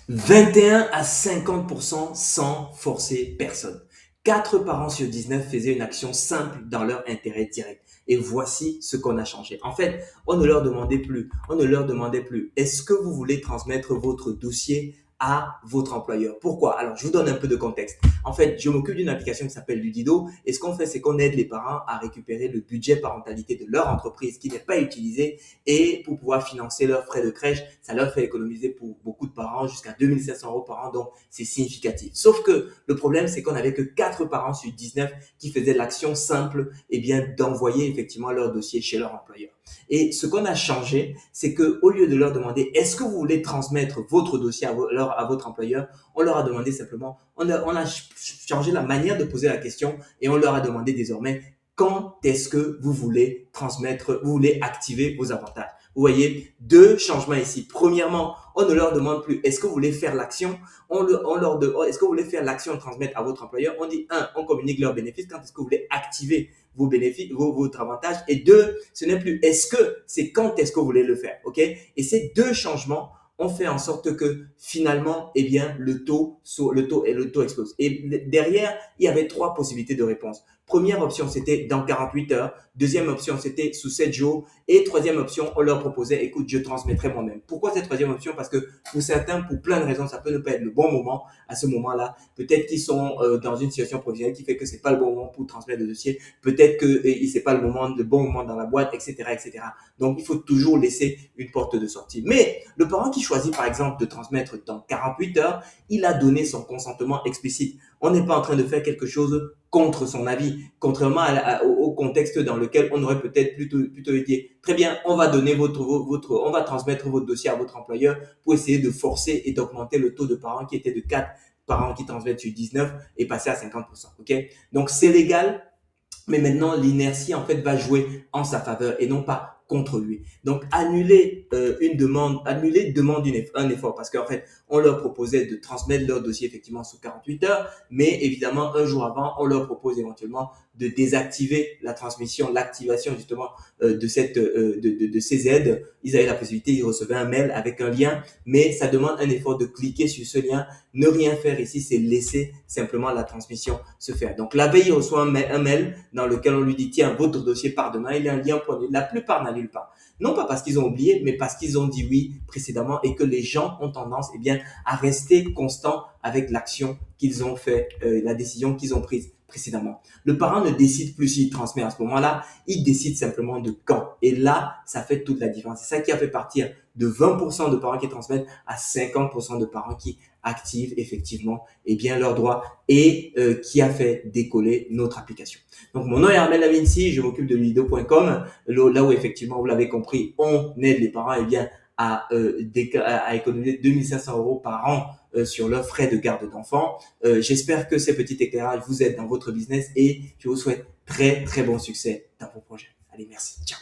21 à 50% sans forcer personne. 4 parents sur 19 faisaient une action simple dans leur intérêt direct. Et voici ce qu'on a changé. En fait, on ne leur demandait plus, est-ce que vous voulez transmettre votre dossier à votre employeur? Pourquoi? Alors, je vous donne un peu de contexte. En fait, je m'occupe d'une application qui s'appelle Ludido et ce qu'on fait, c'est qu'on aide les parents à récupérer le budget parentalité de leur entreprise qui n'est pas utilisé et pour pouvoir financer leurs frais de crèche, ça leur fait économiser pour beaucoup de parents jusqu'à 2 500 € par an, donc c'est significatif. Sauf que le problème, c'est qu'on n'avait que 4 parents sur 19 qui faisaient l'action simple et bien d'envoyer effectivement leur dossier chez leur employeur. Et ce qu'on a changé, c'est que au lieu de leur demander est-ce que vous voulez transmettre votre dossier à votre employeur, on leur a demandé simplement, on a changé la manière de poser la question et on leur a demandé désormais quand est-ce que vous voulez transmettre, vous voulez activer vos avantages. Vous voyez, deux changements ici. Premièrement, on ne leur demande plus est-ce que vous voulez faire l'action, est-ce que vous voulez faire l'action de transmettre à votre employeur. On dit on communique leurs bénéfices. Quand est-ce que vous voulez activer vos bénéfices, votre avantage. Et deux, ce n'est plus est-ce que, c'est quand est-ce que vous voulez le faire. OK? Et ces deux changements ont fait en sorte que finalement, eh bien, le taux explose. Et derrière, il y avait trois possibilités de réponse. Première option, c'était dans 48 heures. Deuxième option, c'était sous 7 jours. Et troisième option, on leur proposait, écoute, je transmettrai moi-même. Pourquoi cette troisième option? Parce que pour certains, pour plein de raisons, ça peut ne pas être le bon moment à ce moment-là. Peut-être qu'ils sont dans une situation professionnelle qui fait que c'est pas le bon moment pour transmettre le dossier. Peut-être que c'est pas le bon moment dans la boîte, etc., etc. Donc, il faut toujours laisser une porte de sortie. Mais le parent qui choisit, par exemple, de transmettre dans 48 heures, il a donné son consentement explicite. On n'est pas en train de faire quelque chose contre son avis, contrairement au contexte dans lequel on aurait peut-être plutôt dit très bien, on va donner on va transmettre votre dossier à votre employeur pour essayer de forcer et d'augmenter le taux de parents qui était de 4 parents qui transmettent sur 19 et passer à 50%. Ok? Donc c'est légal, mais maintenant l'inertie en fait va jouer en sa faveur et non pas contre lui. Donc annuler demande un effort parce qu'en fait on leur proposait de transmettre leur dossier effectivement sous 48 heures, mais évidemment un jour avant on leur propose éventuellement de désactiver la transmission, l'activation justement de ces aides. Ils avaient la possibilité, ils recevaient un mail avec un lien, mais ça demande un effort de cliquer sur ce lien. Ne rien faire ici, c'est laisser simplement la transmission se faire. Donc la veille, il reçoit un mail dans lequel on lui dit tiens, votre dossier part demain, il y a un lien pour la plupart n'annulent pas. Non pas parce qu'ils ont oublié, mais parce qu'ils ont dit oui précédemment et que les gens ont tendance à rester constants avec l'action qu'ils ont fait, la décision qu'ils ont prise précédemment. Le parent ne décide plus s'il transmet à ce moment-là, il décide simplement de quand. Et là, ça fait toute la différence. C'est ça qui a fait partir de 20% de parents qui transmettent à 50% de parents qui activent effectivement leurs droits et qui a fait décoller notre application. Donc mon nom est Armel Lavinci, je m'occupe de ludido.com, là où effectivement vous l'avez compris, on aide les parents à économiser 2500 € par an sur leurs frais de garde d'enfants. J'espère que ces petits éclairages vous aident dans votre business et je vous souhaite très très bon succès dans vos projets. Allez, merci. Ciao.